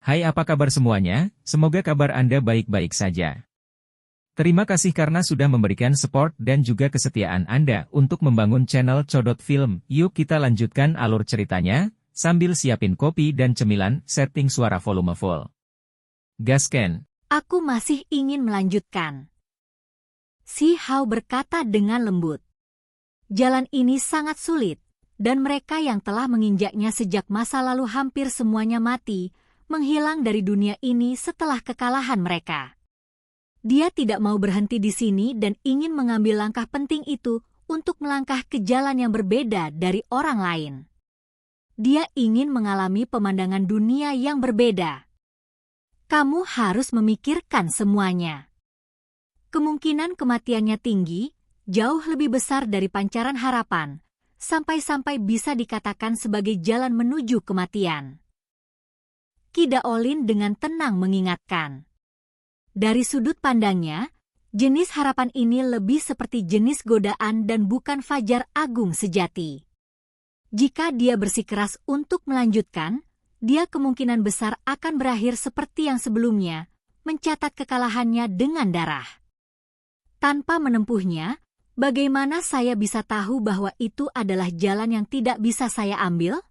Hai, apa kabar semuanya? Semoga kabar Anda baik-baik saja. Terima kasih karena sudah memberikan support dan juga kesetiaan Anda untuk membangun channel Codot Film. Yuk kita lanjutkan alur ceritanya, sambil siapin kopi dan cemilan, setting suara volume full. Gasken. Aku masih ingin melanjutkan. Si Hao berkata dengan lembut. Jalan ini sangat sulit, dan mereka yang telah menginjaknya sejak masa lalu hampir semuanya mati, menghilang dari dunia ini setelah kekalahan mereka. Dia tidak mau berhenti di sini dan ingin mengambil langkah penting itu untuk melangkah ke jalan yang berbeda dari orang lain. Dia ingin mengalami pemandangan dunia yang berbeda. Kamu harus memikirkan semuanya. Kemungkinan kematiannya tinggi, jauh lebih besar dari pancaran harapan, sampai-sampai bisa dikatakan sebagai jalan menuju kematian. Qi Daolin dengan tenang mengingatkan. Dari sudut pandangnya, jenis harapan ini lebih seperti jenis godaan dan bukan fajar agung sejati. Jika dia bersikeras untuk melanjutkan, dia kemungkinan besar akan berakhir seperti yang sebelumnya, mencatat kekalahannya dengan darah. Tanpa menempuhnya, bagaimana saya bisa tahu bahwa itu adalah jalan yang tidak bisa saya ambil?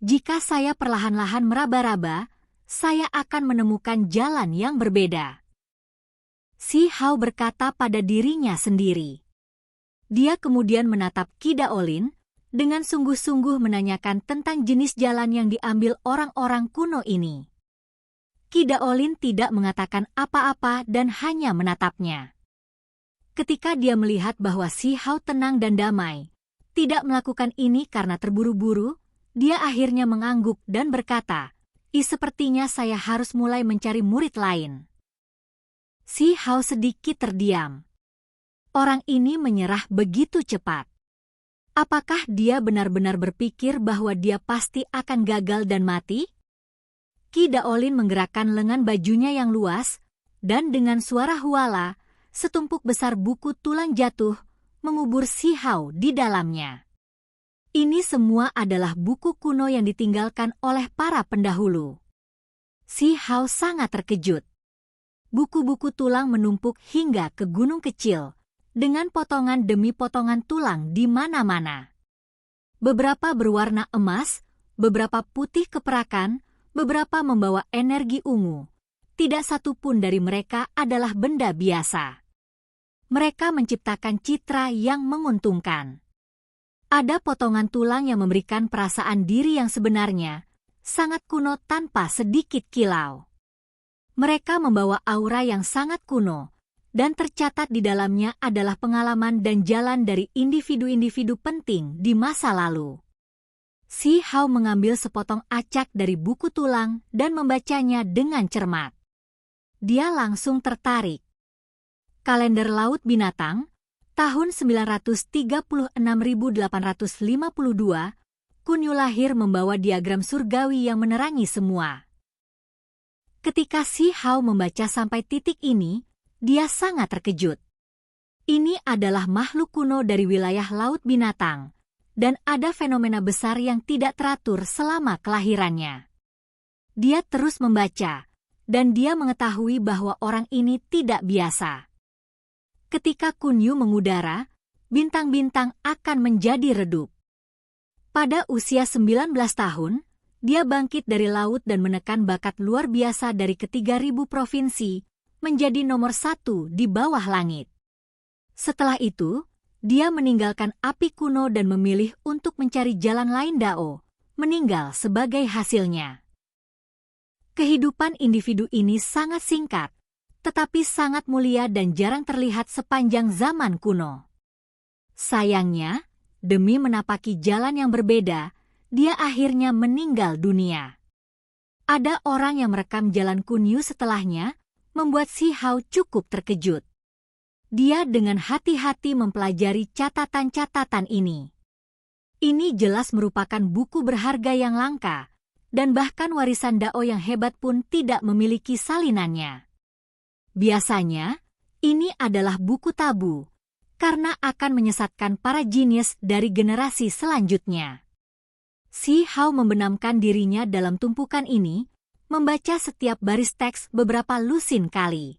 Jika saya perlahan-lahan meraba-raba, saya akan menemukan jalan yang berbeda. Si Hao berkata pada dirinya sendiri. Dia kemudian menatap Qi Daolin, dengan sungguh-sungguh menanyakan tentang jenis jalan yang diambil orang-orang kuno ini. Qi Daolin tidak mengatakan apa-apa dan hanya menatapnya. Ketika dia melihat bahwa si Hao tenang dan damai, tidak melakukan ini karena terburu-buru, dia akhirnya mengangguk dan berkata, sepertinya saya harus mulai mencari murid lain. Si Hao sedikit terdiam. Orang ini menyerah begitu cepat. Apakah dia benar-benar berpikir bahwa dia pasti akan gagal dan mati? Qi Daolin menggerakkan lengan bajunya yang luas, dan dengan suara huala, setumpuk besar buku tulang jatuh, mengubur si Hao di dalamnya. Ini semua adalah buku kuno yang ditinggalkan oleh para pendahulu. Si Hao sangat terkejut. Buku-buku tulang menumpuk hingga ke gunung kecil, dengan potongan demi potongan tulang di mana-mana. Beberapa berwarna emas, beberapa putih keperakan, beberapa membawa energi ungu. Tidak satu pun dari mereka adalah benda biasa. Mereka menciptakan citra yang menguntungkan. Ada potongan tulang yang memberikan perasaan diri yang sebenarnya, sangat kuno tanpa sedikit kilau. Mereka membawa aura yang sangat kuno, dan tercatat di dalamnya adalah pengalaman dan jalan dari individu-individu penting di masa lalu. Si Hao mengambil sepotong acak dari buku tulang dan membacanya dengan cermat. Dia langsung tertarik. Kalender Laut Binatang, tahun 936.852, Kunyu lahir membawa diagram surgawi yang menerangi semua. Ketika si Hao membaca sampai titik ini, dia sangat terkejut. Ini adalah makhluk kuno dari wilayah Laut Binatang, dan ada fenomena besar yang tidak teratur selama kelahirannya. Dia terus membaca, dan dia mengetahui bahwa orang ini tidak biasa. Ketika Kunyu mengudara, bintang-bintang akan menjadi redup. Pada usia 19 tahun, dia bangkit dari laut dan menekan bakat luar biasa dari ke-3.000 provinsi, menjadi nomor 1 di bawah langit. Setelah itu, dia meninggalkan api kuno dan memilih untuk mencari jalan lain Dao, meninggal sebagai hasilnya. Kehidupan individu ini sangat singkat, tetapi sangat mulia dan jarang terlihat sepanjang zaman kuno. Sayangnya, demi menapaki jalan yang berbeda, dia akhirnya meninggal dunia. Ada orang yang merekam jalan Kunyu setelahnya, membuat si Hao cukup terkejut. Dia dengan hati-hati mempelajari catatan-catatan ini. Ini jelas merupakan buku berharga yang langka, dan bahkan warisan Dao yang hebat pun tidak memiliki salinannya. Biasanya, ini adalah buku tabu, karena akan menyesatkan para jenius dari generasi selanjutnya. Si Hao membenamkan dirinya dalam tumpukan ini, membaca setiap baris teks beberapa lusin kali.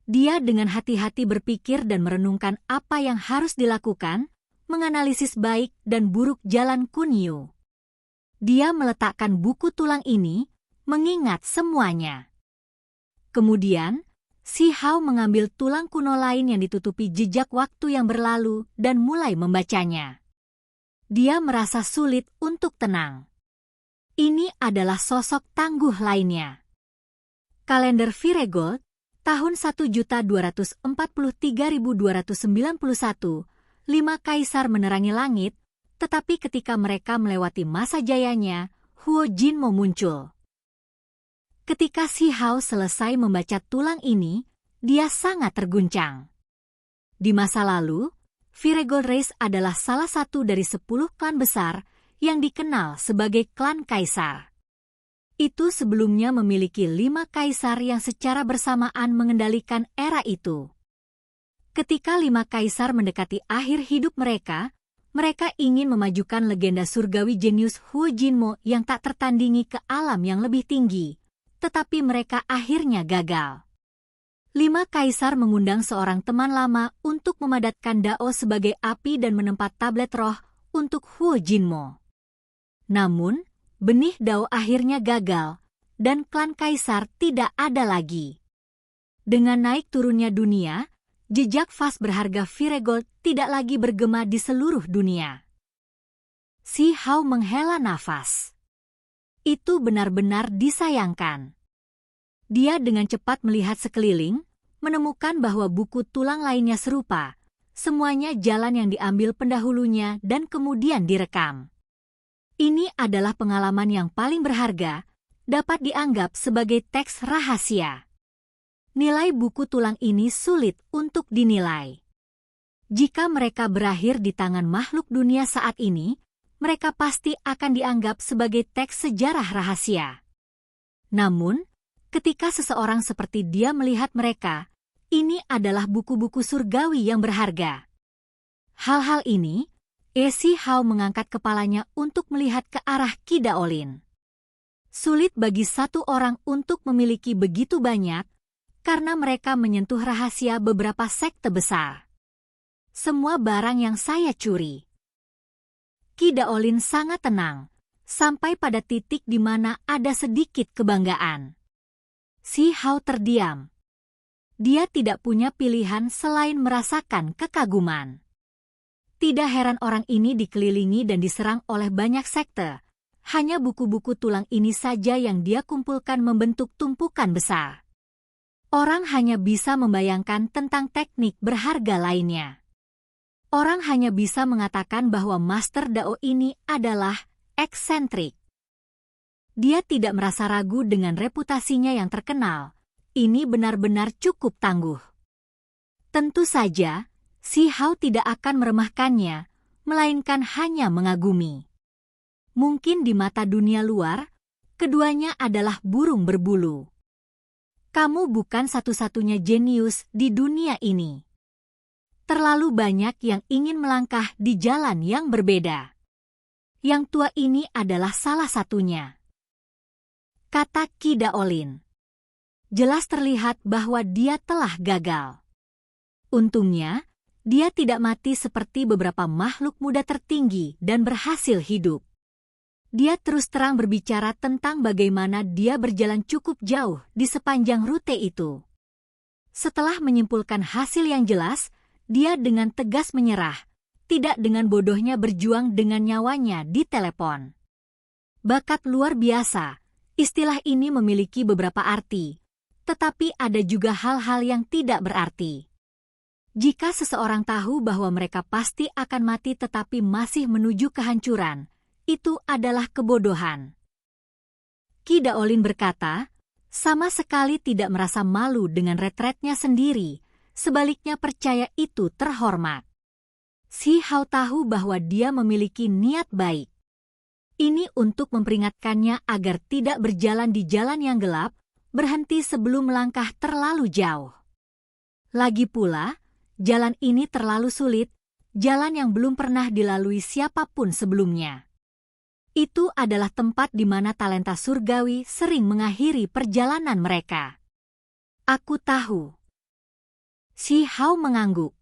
Dia dengan hati-hati berpikir dan merenungkan apa yang harus dilakukan, menganalisis baik dan buruk jalan Kunyu. Dia meletakkan buku tulang ini, mengingat semuanya. Kemudian, Si Hao mengambil tulang kuno lain yang ditutupi jejak waktu yang berlalu dan mulai membacanya. Dia merasa sulit untuk tenang. Ini adalah sosok tangguh lainnya. Kalender Viregold, tahun 1243.291, 5 kaisar menerangi langit, tetapi ketika mereka melewati masa jayanya, Huo Jinmo muncul. Ketika Si Hao selesai membaca tulang ini, dia sangat terguncang. Di masa lalu, Viregold Race adalah salah satu dari 10 klan besar yang dikenal sebagai klan kaisar. Itu sebelumnya memiliki 5 kaisar yang secara bersamaan mengendalikan era itu. Ketika 5 kaisar mendekati akhir hidup mereka ingin memajukan legenda surgawi jenius Huo Jinmo yang tak tertandingi ke alam yang lebih tinggi. Tetapi mereka akhirnya gagal. 5 kaisar mengundang seorang teman lama untuk memadatkan Dao sebagai api dan menempat tablet roh untuk Huo Jinmo. Namun, benih Dao akhirnya gagal, dan klan kaisar tidak ada lagi. Dengan naik turunnya dunia, jejak vas berharga Viregold tidak lagi bergema di seluruh dunia. Si Hao menghela nafas. Itu benar-benar disayangkan. Dia dengan cepat melihat sekeliling, menemukan bahwa buku tulang lainnya serupa, semuanya jalan yang diambil pendahulunya dan kemudian direkam. Ini adalah pengalaman yang paling berharga, dapat dianggap sebagai teks rahasia. Nilai buku tulang ini sulit untuk dinilai. Jika mereka berakhir di tangan makhluk dunia saat ini, mereka pasti akan dianggap sebagai teks sejarah rahasia. Namun, ketika seseorang seperti dia melihat mereka, ini adalah buku-buku surgawi yang berharga. Hal-hal ini, Si Hao mengangkat kepalanya untuk melihat ke arah Qi Daolin. Sulit bagi satu orang untuk memiliki begitu banyak, karena mereka menyentuh rahasia beberapa sekte besar. Semua barang yang saya curi. Qi Daolin sangat tenang, sampai pada titik di mana ada sedikit kebanggaan. Si Hao terdiam. Dia tidak punya pilihan selain merasakan kekaguman. Tidak heran orang ini dikelilingi dan diserang oleh banyak sekte. Hanya buku-buku tulang ini saja yang dia kumpulkan membentuk tumpukan besar. Orang hanya bisa membayangkan tentang teknik berharga lainnya. Orang hanya bisa mengatakan bahwa Master Dao ini adalah eksentrik. Dia tidak merasa ragu dengan reputasinya yang terkenal. Ini benar-benar cukup tangguh. Tentu saja, Si Hao tidak akan meremehkannya, melainkan hanya mengagumi. Mungkin di mata dunia luar, keduanya adalah burung berbulu. Kamu bukan satu-satunya jenius di dunia ini. Terlalu banyak yang ingin melangkah di jalan yang berbeda. Yang tua ini adalah salah satunya. Kata Qi Daolin. Jelas terlihat bahwa dia telah gagal. Untungnya, dia tidak mati seperti beberapa makhluk muda tertinggi dan berhasil hidup. Dia terus terang berbicara tentang bagaimana dia berjalan cukup jauh di sepanjang rute itu. Setelah menyimpulkan hasil yang jelas, dia dengan tegas menyerah, tidak dengan bodohnya berjuang dengan nyawanya di telepon. Bakat luar biasa, istilah ini memiliki beberapa arti, tetapi ada juga hal-hal yang tidak berarti. Jika seseorang tahu bahwa mereka pasti akan mati tetapi masih menuju kehancuran, itu adalah kebodohan. Qi Daolin berkata, sama sekali tidak merasa malu dengan retretnya sendiri, sebaliknya percaya itu terhormat. Si Hao tahu bahwa dia memiliki niat baik. Ini untuk memperingatkannya agar tidak berjalan di jalan yang gelap, berhenti sebelum melangkah terlalu jauh. Lagi pula, jalan ini terlalu sulit, jalan yang belum pernah dilalui siapapun sebelumnya. Itu adalah tempat di mana talenta surgawi sering mengakhiri perjalanan mereka. Aku tahu. Si Hao mengangguk.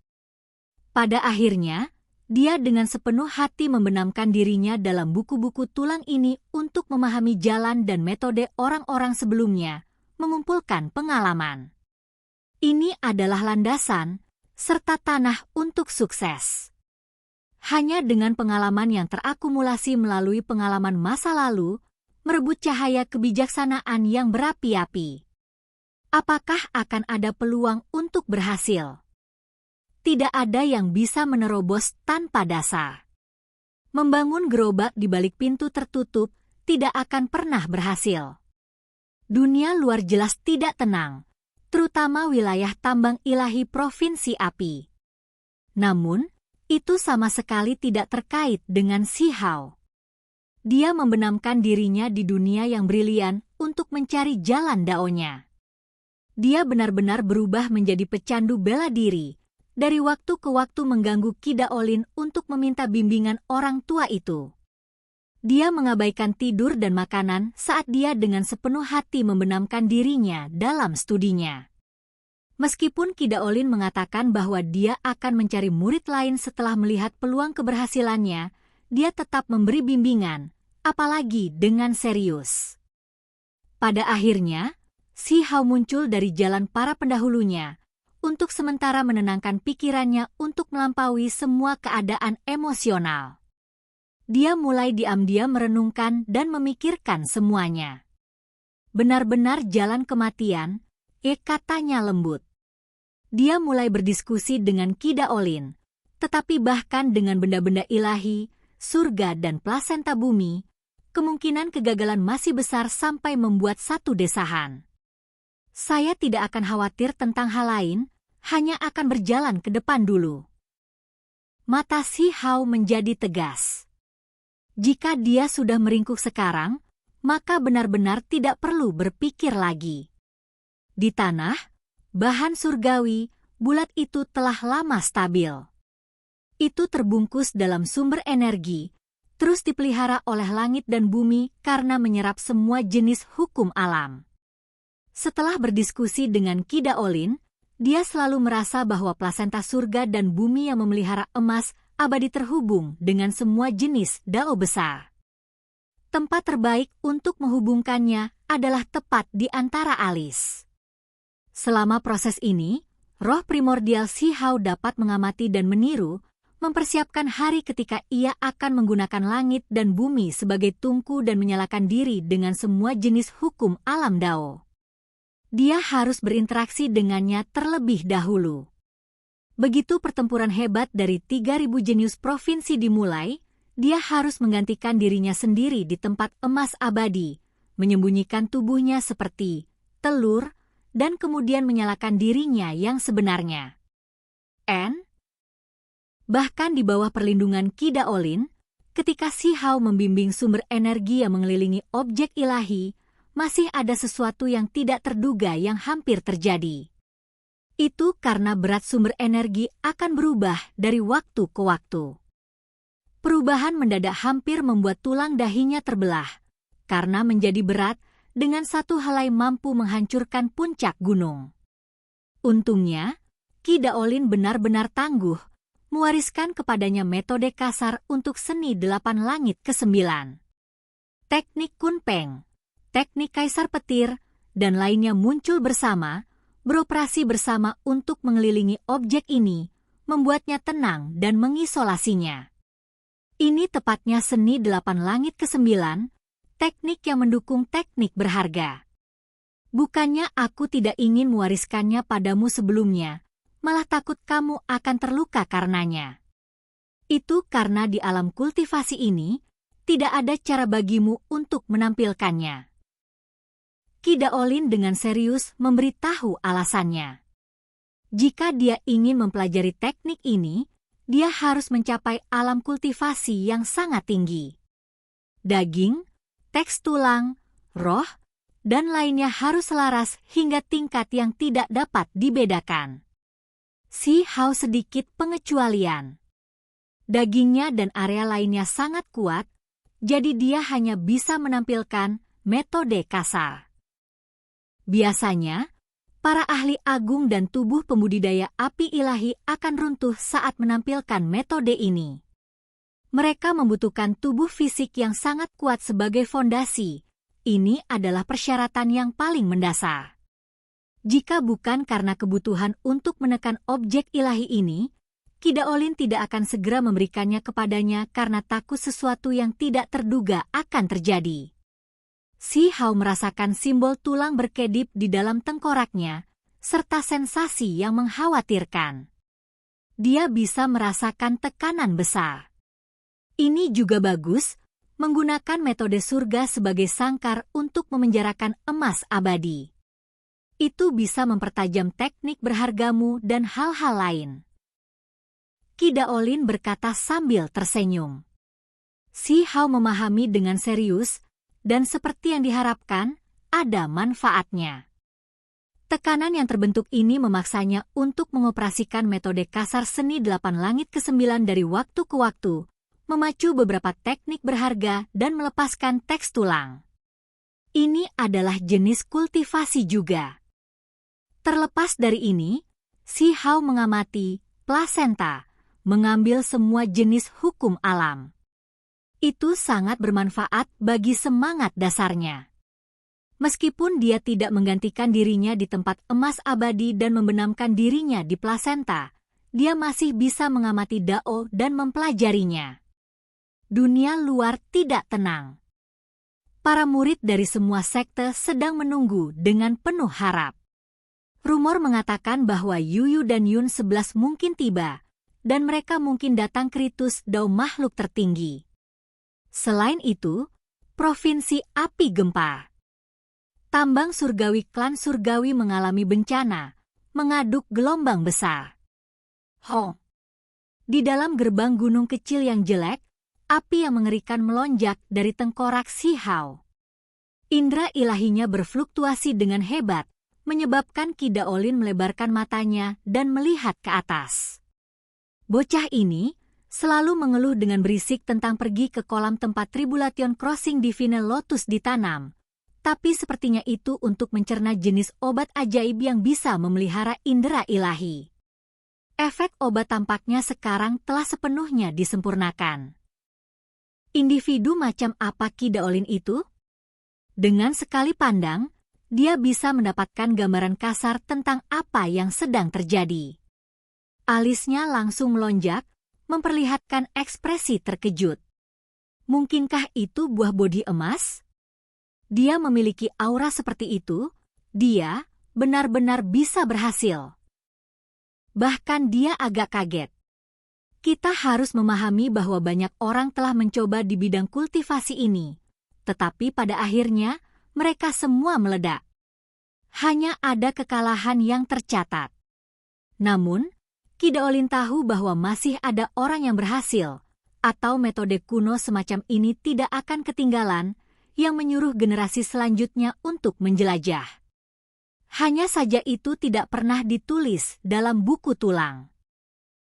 Pada akhirnya, dia dengan sepenuh hati membenamkan dirinya dalam buku-buku tulang ini untuk memahami jalan dan metode orang-orang sebelumnya, mengumpulkan pengalaman. Ini adalah landasan, serta tanah untuk sukses. Hanya dengan pengalaman yang terakumulasi melalui pengalaman masa lalu, merebut cahaya kebijaksanaan yang berapi-api. Apakah akan ada peluang untuk berhasil? Tidak ada yang bisa menerobos tanpa dasar. Membangun gerobak di balik pintu tertutup tidak akan pernah berhasil. Dunia luar jelas tidak tenang, terutama wilayah tambang ilahi Provinsi Api. Namun, itu sama sekali tidak terkait dengan Si Hao. Dia membenamkan dirinya di dunia yang brilian untuk mencari jalan daonya. Dia benar-benar berubah menjadi pecandu bela diri, dari waktu ke waktu mengganggu Qi Daolin untuk meminta bimbingan orang tua itu. Dia mengabaikan tidur dan makanan saat dia dengan sepenuh hati membenamkan dirinya dalam studinya. Meskipun Qi Daolin mengatakan bahwa dia akan mencari murid lain setelah melihat peluang keberhasilannya, dia tetap memberi bimbingan, apalagi dengan serius. Pada akhirnya, Si Hao muncul dari jalan para pendahulunya, untuk sementara menenangkan pikirannya untuk melampaui semua keadaan emosional. Dia mulai diam-diam merenungkan dan memikirkan semuanya. Benar-benar jalan kematian, katanya lembut. Dia mulai berdiskusi dengan Qi Daolin, tetapi bahkan dengan benda-benda ilahi, surga dan plasenta bumi, kemungkinan kegagalan masih besar sampai membuat satu desahan. Saya tidak akan khawatir tentang hal lain, hanya akan berjalan ke depan dulu. Mata Si Hao menjadi tegas. Jika dia sudah meringkuk sekarang, maka benar-benar tidak perlu berpikir lagi. Di tanah, bahan surgawi, bulat itu telah lama stabil. Itu terbungkus dalam sumber energi, terus dipelihara oleh langit dan bumi karena menyerap semua jenis hukum alam. Setelah berdiskusi dengan Qi Daolin, dia selalu merasa bahwa plasenta surga dan bumi yang memelihara emas abadi terhubung dengan semua jenis dao besar. Tempat terbaik untuk menghubungkannya adalah tepat di antara alis. Selama proses ini, roh primordial Si Hao dapat mengamati dan meniru, mempersiapkan hari ketika ia akan menggunakan langit dan bumi sebagai tungku dan menyalakan diri dengan semua jenis hukum alam dao. Dia harus berinteraksi dengannya terlebih dahulu. Begitu pertempuran hebat dari 3.000 jenius provinsi dimulai, dia harus menggantikan dirinya sendiri di tempat emas abadi, menyembunyikan tubuhnya seperti telur, dan kemudian menyalakan dirinya yang sebenarnya. Bahkan di bawah perlindungan Qi Daolin, ketika Si Hao membimbing sumber energi yang mengelilingi objek ilahi, masih ada sesuatu yang tidak terduga yang hampir terjadi. Itu karena berat sumber energi akan berubah dari waktu ke waktu. Perubahan mendadak hampir membuat tulang dahinya terbelah, karena menjadi berat dengan satu helai mampu menghancurkan puncak gunung. Untungnya, Qi Daolin benar-benar tangguh, mewariskan kepadanya metode kasar untuk seni 8 langit ke-9. Teknik Kunpeng, teknik Kaisar Petir, dan lainnya muncul bersama, beroperasi bersama untuk mengelilingi objek ini, membuatnya tenang dan mengisolasinya. Ini tepatnya seni 8 langit ke-9, teknik yang mendukung teknik berharga. Bukannya aku tidak ingin mewariskannya padamu sebelumnya, malah takut kamu akan terluka karenanya. Itu karena di alam kultivasi ini, tidak ada cara bagimu untuk menampilkannya. Qi Daolin dengan serius memberitahu alasannya. Jika dia ingin mempelajari teknik ini, dia harus mencapai alam kultivasi yang sangat tinggi. Daging, teks tulang, roh, dan lainnya harus selaras hingga tingkat yang tidak dapat dibedakan. Si Hao sedikit pengecualian. Dagingnya dan area lainnya sangat kuat, jadi dia hanya bisa menampilkan metode kasar. Biasanya, para ahli agung dan tubuh pembudidaya api ilahi akan runtuh saat menampilkan metode ini. Mereka membutuhkan tubuh fisik yang sangat kuat sebagai fondasi. Ini adalah persyaratan yang paling mendasar. Jika bukan karena kebutuhan untuk menekan objek ilahi ini, Kidaolin tidak akan segera memberikannya kepadanya karena takut sesuatu yang tidak terduga akan terjadi. Si Hao merasakan simbol tulang berkedip di dalam tengkoraknya, serta sensasi yang mengkhawatirkan. Dia bisa merasakan tekanan besar. Ini juga bagus, menggunakan metode surga sebagai sangkar untuk memenjarakan emas abadi. Itu bisa mempertajam teknik berhargamu dan hal-hal lain. Kidaolin berkata sambil tersenyum. Si Hao memahami dengan serius, dan seperti yang diharapkan, ada manfaatnya. Tekanan yang terbentuk ini memaksanya untuk mengoperasikan metode kasar seni 8 langit ke-9 dari waktu ke waktu, memacu beberapa teknik berharga dan melepaskan teks tulang. Ini adalah jenis kultivasi juga. Terlepas dari ini, si Hao mengamati plasenta, mengambil semua jenis hukum alam. Itu sangat bermanfaat bagi semangat dasarnya. Meskipun dia tidak menggantikan dirinya di tempat emas abadi dan membenamkan dirinya di plasenta, dia masih bisa mengamati Dao dan mempelajarinya. Dunia luar tidak tenang. Para murid dari semua sekte sedang menunggu dengan penuh harap. Rumor mengatakan bahwa Yuyu dan Yun 11 mungkin tiba, dan mereka mungkin datang ke ritus Dao makhluk tertinggi. Selain itu, Provinsi Api Gempa. Tambang surgawi klan surgawi mengalami bencana, mengaduk gelombang besar. Di dalam gerbang gunung kecil yang jelek, api yang mengerikan melonjak dari tengkorak si Hao. Indra ilahinya berfluktuasi dengan hebat, menyebabkan Kidaolin melebarkan matanya dan melihat ke atas. Bocah ini selalu mengeluh dengan berisik tentang pergi ke kolam tempat Tribulation Crossing Divine Lotus ditanam, tapi sepertinya itu untuk mencerna jenis obat ajaib yang bisa memelihara indera ilahi. Efek obat tampaknya sekarang telah sepenuhnya disempurnakan. Individu macam apa Kidaolin itu? Dengan sekali pandang, dia bisa mendapatkan gambaran kasar tentang apa yang sedang terjadi. Alisnya langsung melonjak, memperlihatkan ekspresi terkejut. Mungkinkah itu buah bodi emas? Dia memiliki aura seperti itu, dia benar-benar bisa berhasil. Bahkan dia agak kaget. Kita harus memahami bahwa banyak orang telah mencoba di bidang kultivasi ini, tetapi pada akhirnya mereka semua meledak. Hanya ada kekalahan yang tercatat. Namun, Kidaolin tahu bahwa masih ada orang yang berhasil, atau metode kuno semacam ini tidak akan ketinggalan, yang menyuruh generasi selanjutnya untuk menjelajah. Hanya saja itu tidak pernah ditulis dalam buku tulang.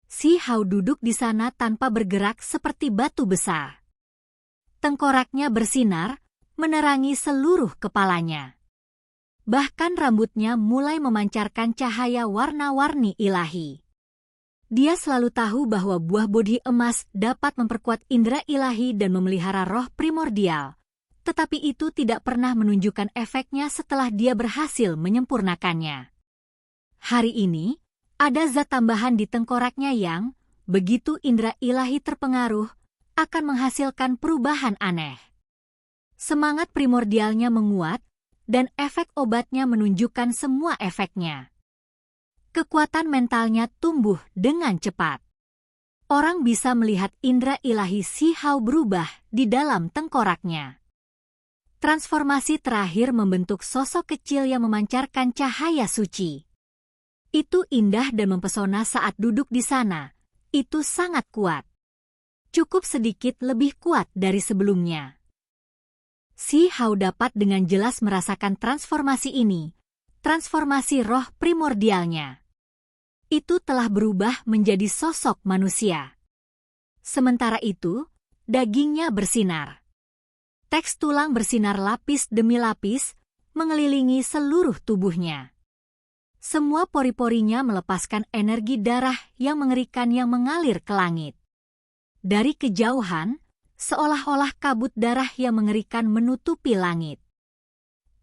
Si Hao duduk di sana tanpa bergerak seperti batu besar. Tengkoraknya bersinar, menerangi seluruh kepalanya. Bahkan rambutnya mulai memancarkan cahaya warna-warni ilahi. Dia selalu tahu bahwa buah bodi emas dapat memperkuat indera ilahi dan memelihara roh primordial, tetapi itu tidak pernah menunjukkan efeknya setelah dia berhasil menyempurnakannya. Hari ini, ada zat tambahan di tengkoraknya yang, begitu indera ilahi terpengaruh, akan menghasilkan perubahan aneh. Semangat primordialnya menguat, dan efek obatnya menunjukkan semua efeknya. Kekuatan mentalnya tumbuh dengan cepat. Orang bisa melihat indera ilahi si Hao berubah di dalam tengkoraknya. Transformasi terakhir membentuk sosok kecil yang memancarkan cahaya suci. Itu indah dan mempesona saat duduk di sana. Itu sangat kuat. Cukup sedikit lebih kuat dari sebelumnya. Si Hao dapat dengan jelas merasakan transformasi ini, transformasi roh primordialnya. Itu telah berubah menjadi sosok manusia. Sementara itu, dagingnya bersinar. Teks tulang bersinar lapis demi lapis, mengelilingi seluruh tubuhnya. Semua pori-porinya melepaskan energi darah yang mengerikan yang mengalir ke langit. Dari kejauhan, seolah-olah kabut darah yang mengerikan menutupi langit.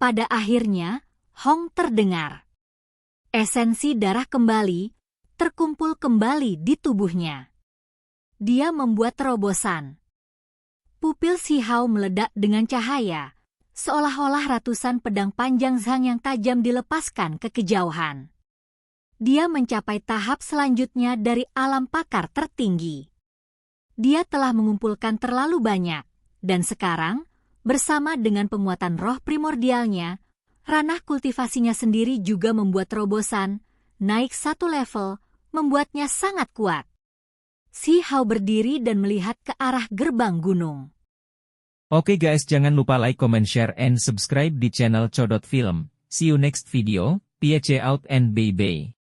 Pada akhirnya, Hong terdengar. Esensi darah kembali, terkumpul kembali di tubuhnya. Dia membuat terobosan. Pupil Si Hao meledak dengan cahaya, seolah-olah ratusan pedang panjang Zhang yang tajam dilepaskan ke kejauhan. Dia mencapai tahap selanjutnya dari alam pakar tertinggi. Dia telah mengumpulkan terlalu banyak, dan sekarang, bersama dengan penguatan roh primordialnya, ranah kultivasinya sendiri juga membuat terobosan, naik satu level, membuatnya sangat kuat. Si Hao berdiri dan melihat ke arah gerbang gunung. Oke guys, jangan lupa like, comment, share, and subscribe di channel Codot Film. See you next video, peace out and bye-bye.